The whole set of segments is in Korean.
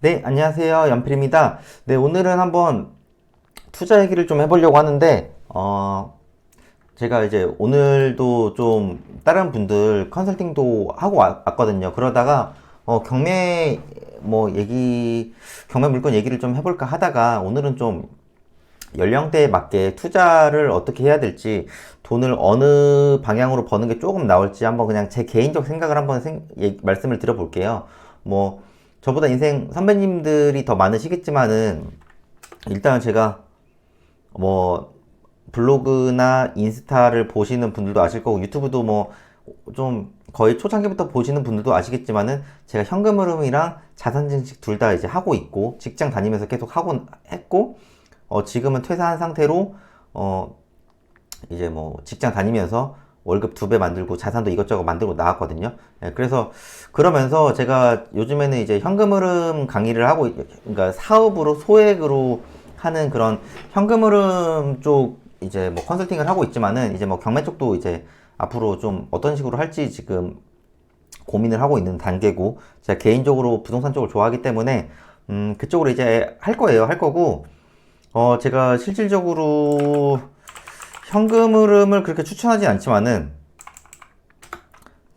네, 안녕하세요. 연필입니다. 네, 오늘은 한번 투자 얘기를 좀 해보려고 하는데, 제가 이제 오늘도 좀 다른 분들 컨설팅도 하고 왔거든요. 그러다가, 경매, 뭐, 경매 물건 얘기를 좀 해볼까 하다가, 오늘은 좀 연령대에 맞게 투자를 어떻게 해야 될지, 돈을 어느 방향으로 버는 게 조금 나올지 한번 그냥 제 개인적 생각을 한번 말씀을 드려볼게요. 뭐, 저보다 인생 선배님들이 더 많으시겠지만은, 일단 제가 뭐, 블로그나 인스타를 보시는 분들도 아실 거고, 유튜브도 뭐, 좀 거의 초창기부터 보시는 분들도 아시겠지만은, 제가 현금 흐름이랑 자산 증식 둘 다 이제 하고 있고, 직장 다니면서 계속 하고 했고, 지금은 퇴사한 상태로, 이제 뭐 직장 다니면서 월급 2배 만들고 자산도 이것저것 만들고 나왔거든요. 예, 그래서 그러면서 제가 요즘에는 이제 현금 흐름 강의를 하고, 그러니까 사업으로 소액으로 하는 그런 현금 흐름 쪽 이제 뭐 컨설팅을 하고 있지만은, 이제 뭐 경매 쪽도 이제 앞으로 좀 어떤 식으로 할지 지금 고민을 하고 있는 단계고, 제가 개인적으로 부동산 쪽을 좋아하기 때문에 그쪽으로 이제 할 거예요. 할 거고, 제가 실질적으로 현금 흐름을 그렇게 추천하지 않지만은,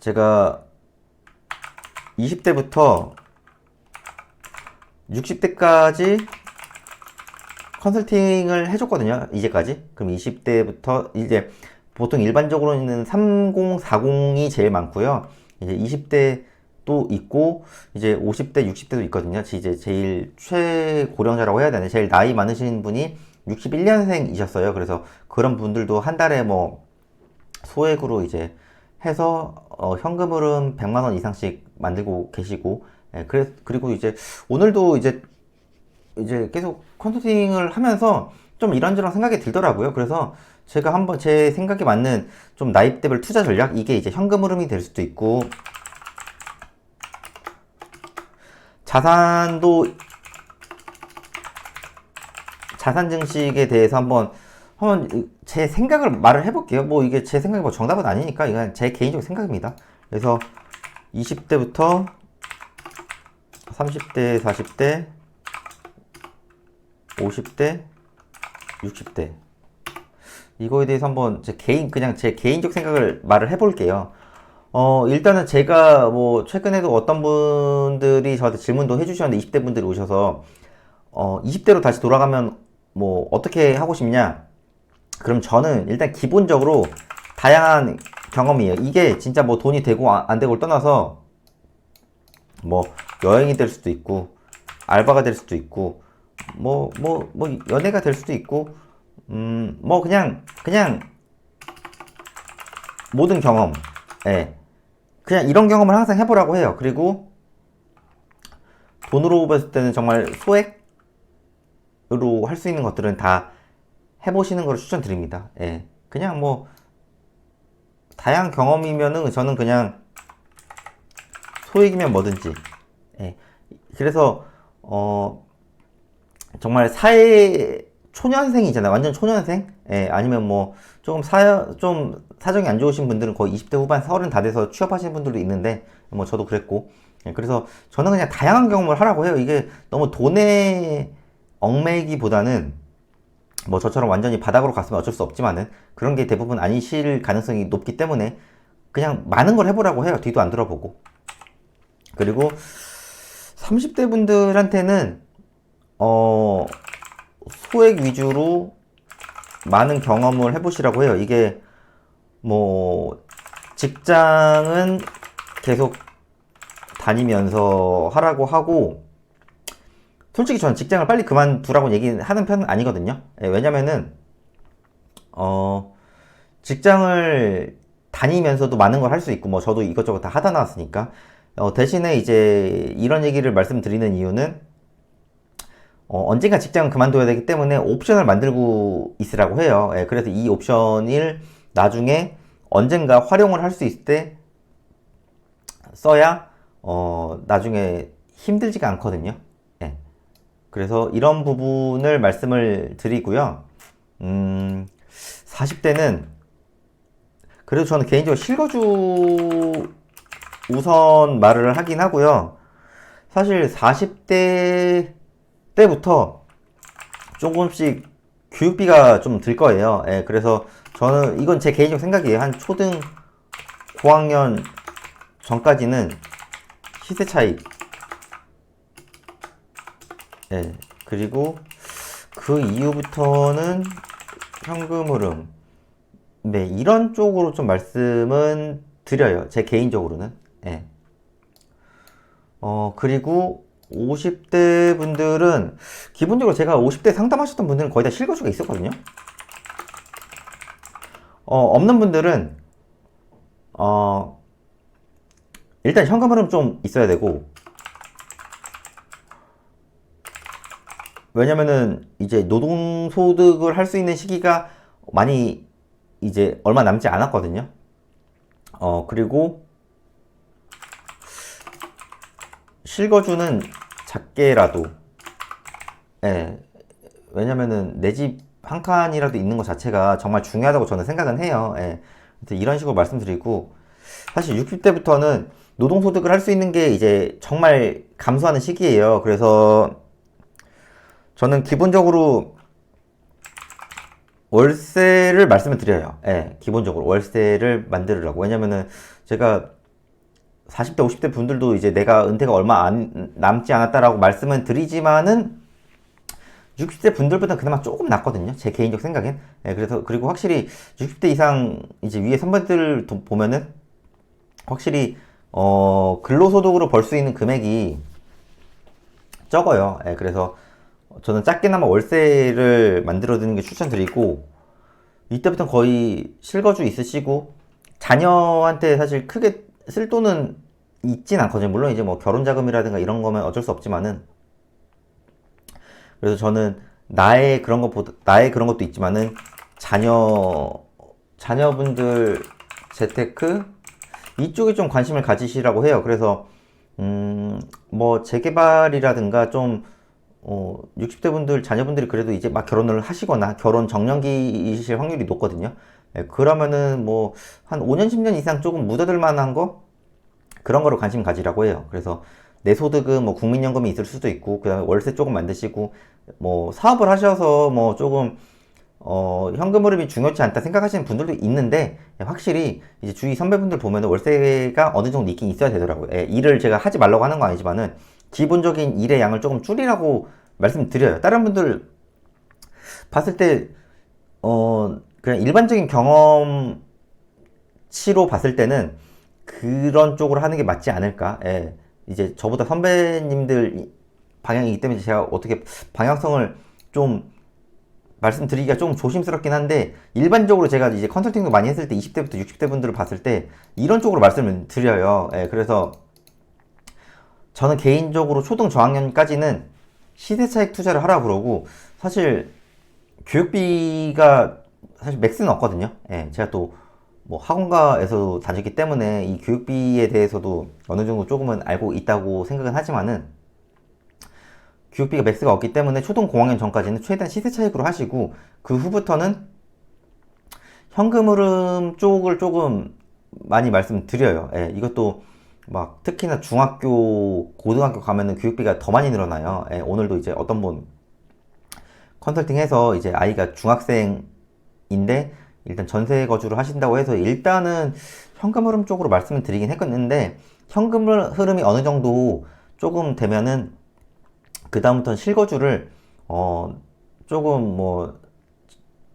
제가 20대부터 60대까지 컨설팅을 해줬거든요. 이제까지. 그럼 20대부터 이제 보통 일반적으로는 30, 40이 제일 많고요. 이제 20대도 있고, 이제 50대, 60대도 있거든요. 이제 제일 최고령자라고 해야 되나? 제일 나이 많으신 분이 61년생이셨어요. 그래서 그런 분들도 한 달에 뭐 소액으로 이제 해서 현금 흐름 100만 원 이상씩 만들고 계시고, 예, 그리고 이제 오늘도 이제 계속 컨설팅을 하면서 좀 이런저런 생각이 들더라고요. 그래서 제가 한번 제 생각에 맞는 좀 나이대별 투자 전략, 이게 이제 현금 흐름이 될 수도 있고, 자산도, 자산 증식에 대해서 한번 제 생각을 말을 해볼게요. 뭐 이게 제 생각이 뭐 정답은 아니니까 이건 제 개인적 생각입니다. 그래서 20대부터 30대, 40대, 50대, 60대, 이거에 대해서 한번 그냥 제 개인적 생각을 말을 해볼게요. 일단은 제가 뭐 최근에도 어떤 분들이 저한테 질문도 해주셨는데, 20대 분들이 오셔서 20대로 다시 돌아가면 뭐 어떻게 하고 싶냐? 그럼 저는 일단 기본적으로 다양한 경험이에요. 이게 진짜 뭐 돈이 되고 안 되고를 떠나서, 뭐 여행이 될 수도 있고, 알바가 될 수도 있고, 뭐 연애가 될 수도 있고, 뭐 그냥 모든 경험, 예, 그냥 이런 경험을 항상 해보라고 해요. 그리고 돈으로 봤을 때는 정말 소액으로 할 수 있는 것들은 다 해보시는 걸 추천드립니다. 예, 그냥 뭐 다양한 경험이면은 저는 그냥 소액이면 뭐든지. 예, 그래서 정말 사회 초년생이잖아요. 완전 초년생? 예, 아니면 뭐 좀 사정이 안 좋으신 분들은 거의 20대 후반 30 다 돼서 취업하시는 분들도 있는데, 뭐 저도 그랬고. 예, 그래서 저는 그냥 다양한 경험을 하라고 해요. 이게 너무 돈에 얽매이기보다는, 뭐 저처럼 완전히 바닥으로 갔으면 어쩔 수 없지만은 그런 게 대부분 아니실 가능성이 높기 때문에 그냥 많은 걸 해보라고 해요. 뒤도 안 들어보고. 그리고 30대 분들한테는 어 소액 위주로 많은 경험을 해보시라고 해요. 이게 뭐 직장은 계속 다니면서 하라고 하고, 솔직히 저는 직장을 빨리 그만두라고 얘기하는 편은 아니거든요. 예, 왜냐면은 직장을 다니면서도 많은 걸 할 수 있고, 뭐 저도 이것저것 다 하다 나왔으니까. 대신에 이제 이런 얘기를 말씀드리는 이유는, 언젠가 직장을 그만둬야 되기 때문에 옵션을 만들고 있으라고 해요. 예, 그래서 이 옵션을 나중에 언젠가 활용을 할 수 있을 때 써야 나중에 힘들지가 않거든요. 예, 그래서 이런 부분을 말씀을 드리고요. 40대는 그래도 저는 개인적으로 실거주 우선 말을 하긴 하고요. 사실 40대 때부터 조금씩 교육비가 좀 들 거예요. 예, 그래서 저는 이건 제 개인적 생각이에요. 한 초등 고학년 전까지는 시세 차익. 예, 그리고 그 이후부터는 현금 흐름. 네, 이런 쪽으로 좀 말씀은 드려요. 제 개인적으로는. 예. 그리고 50대 분들은 기본적으로 제가 50대 상담하셨던 분들은 거의 다 실거주가 있었거든요. 없는 분들은 일단 현금 흐름 좀 있어야 되고, 왜냐면은 이제 노동소득을 할 수 있는 시기가 많이 이제 얼마 남지 않았거든요. 그리고 실거주는 작게라도, 예, 왜냐면은 내 집 한 칸이라도 있는 것 자체가 정말 중요하다고 저는 생각은 해요. 예. 그래서 이런 식으로 말씀드리고, 사실 60대부터는 노동소득을 할 수 있는 게 이제 정말 감소하는 시기예요. 그래서 저는 기본적으로 월세를 말씀을 드려요. 예, 기본적으로 월세를 만들으라고. 왜냐면은 제가 40대, 50대 분들도 이제 내가 은퇴가 얼마 안 남지 않았다라고 말씀은 드리지만은 60대 분들보다 그나마 조금 낫거든요. 제 개인적 생각엔. 예, 그래서 그리고 확실히 60대 이상 이제 위에 선배들 보면은 확실히 근로소득으로 벌 수 있는 금액이 적어요. 예, 그래서 저는 작게나마 월세를 만들어 드리는 게 추천드리고, 이때부터 거의 실거주 있으시고 자녀한테 사실 크게 쓸 돈은 있진 않거든요. 물론 이제 뭐 결혼 자금이라든가 이런 거면 어쩔 수 없지만은, 그래서 저는 나의 그런 것도 있지만은 자녀분들 재테크 이쪽에 좀 관심을 가지시라고 해요. 그래서 뭐 재개발이라든가 좀 60대 분들 자녀분들이 그래도 이제 막 결혼을 하시거나 결혼 정년기이실 확률이 높거든요. 예, 그러면은 뭐 한 5년 10년 이상 조금 묻어들 만한 거, 그런 거로 관심 가지라고 해요. 그래서 내 소득은 뭐 국민연금이 있을 수도 있고, 그 다음에 월세 조금 만드시고, 뭐 사업을 하셔서 뭐 조금 현금 흐름이 중요치 않다 생각하시는 분들도 있는데, 확실히 이제 주위 선배분들 보면 월세가 어느 정도 있긴 있어야 되더라고요. 예, 일을 제가 하지 말라고 하는 건 아니지만은 기본적인 일의 양을 조금 줄이라고 말씀드려요. 다른 분들 봤을 때 그냥 일반적인 경험치로 봤을 때는 그런 쪽으로 하는 게 맞지 않을까. 예, 이제 저보다 선배님들 방향이기 때문에 제가 어떻게 방향성을 좀 말씀드리기가 좀 조심스럽긴 한데, 일반적으로 제가 이제 컨설팅도 많이 했을 때 20대부터 60대 분들을 봤을 때 이런 쪽으로 말씀을 드려요. 예, 그래서 저는 개인적으로 초등 저학년까지는 시세 차익 투자를 하라고 그러고, 사실 교육비가 사실 맥스는 없거든요. 예, 제가 또 뭐 학원가에서도 다녔기 때문에 이 교육비에 대해서도 어느 정도 조금은 알고 있다고 생각은 하지만은, 교육비가 맥스가 없기 때문에 초등 고학년 전까지는 최대한 시세 차익으로 하시고, 그 후부터는 현금 흐름 쪽을 조금 많이 말씀드려요. 예, 이것도 막 특히나 중학교, 고등학교 가면은 교육비가 더 많이 늘어나요. 예, 오늘도 이제 어떤 분 컨설팅해서 이제 아이가 중학생인데 일단 전세 거주를 하신다고 해서 일단은 현금 흐름 쪽으로 말씀을 드리긴 했었는데, 현금 흐름이 어느 정도 조금 되면은 그 다음부터는 실거주를 조금 뭐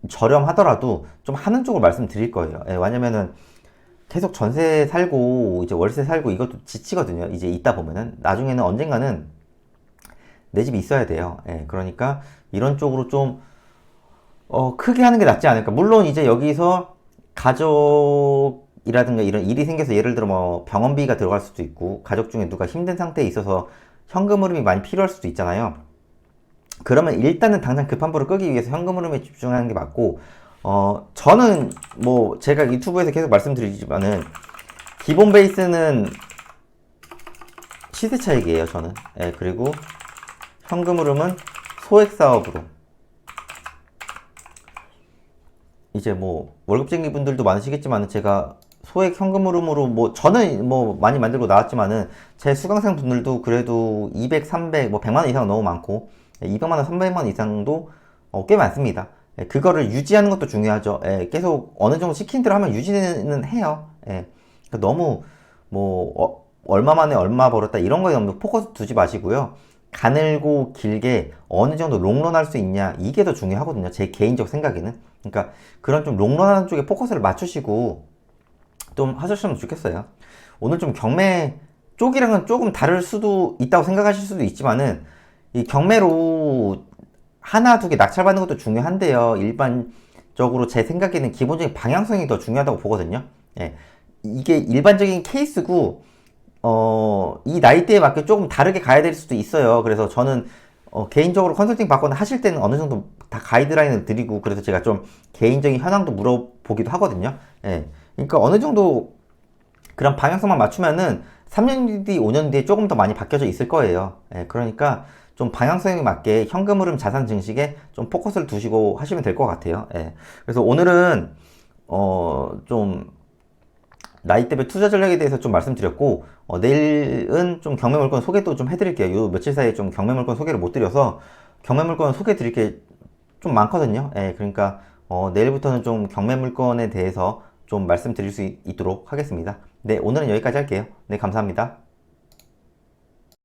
저렴하더라도 좀 하는 쪽으로 말씀드릴 거예요. 예, 왜냐면은 계속 전세 살고 이제 월세 살고 이것도 지치거든요. 이제 있다 보면은 나중에는 언젠가는 내 집이 있어야 돼요. 예, 그러니까 이런 쪽으로 좀 크게 하는 게 낫지 않을까. 물론 이제 여기서 가족이라든가 이런 일이 생겨서 예를 들어 뭐 병원비가 들어갈 수도 있고, 가족 중에 누가 힘든 상태에 있어서 현금 흐름이 많이 필요할 수도 있잖아요. 그러면 일단은 당장 급한 불을 끄기 위해서 현금 흐름에 집중하는 게 맞고, 저는 뭐 제가 유튜브에서 계속 말씀드리지만은 기본 베이스는 시세 차익이에요, 저는. 예, 그리고 현금 흐름은 소액 사업으로. 이제 뭐 월급쟁이 분들도 많으시겠지만 제가 소액 현금 흐름으로 뭐 저는 뭐 많이 만들고 나왔지만은 제 수강생 분들도 그래도 200, 300, 뭐 100만 원 이상 너무 많고 200만 원, 300만 원 이상도 꽤 많습니다. 그거를 유지하는 것도 중요하죠. 계속 어느 정도 시킨 대로 하면 유지는 해요. 그러니까 너무 뭐 얼마 만에 얼마 벌었다 이런 거에 너무 포커스 두지 마시고요. 가늘고 길게 어느 정도 롱런 할 수 있냐 이게 더 중요하거든요. 제 개인적 생각에는. 그러니까 그런 좀 롱런하는 쪽에 포커스를 맞추시고 좀 하셨으면 좋겠어요. 오늘 좀 경매 쪽이랑은 조금 다를 수도 있다고 생각하실 수도 있지만은 이 경매로 하나 두 개 낙찰받는 것도 중요한데요. 일반적으로 제 생각에는 기본적인 방향성이 더 중요하다고 보거든요. 이게 일반적인 케이스고 이 나이대에 맞게 조금 다르게 가야 될 수도 있어요. 그래서 저는 개인적으로 컨설팅 받거나 하실 때는 어느 정도 다 가이드라인을 드리고 그래서 제가 좀 개인적인 현황도 물어보기도 하거든요. 그러니까 어느 정도 그런 방향성만 맞추면은 3년 뒤, 5년 뒤에 조금 더 많이 바뀌어져 있을 거예요. 그러니까 좀 방향성에 맞게 현금 흐름 자산 증식에 좀 포커스를 두시고 하시면 될 것 같아요. 그래서 오늘은 좀 나이대별 투자 전략에 대해서 좀 말씀드렸고 내일은 좀 경매 물건 소개도 좀 해드릴게요. 요 며칠 사이에 좀 경매 물건 소개를 못 드려서 경매 물건 소개 드릴 게 좀 많거든요. 그러니까 내일부터는 좀 경매 물건에 대해서 좀 말씀드릴 수 있도록 하겠습니다. 네, 오늘은 여기까지 할게요. 네, 감사합니다.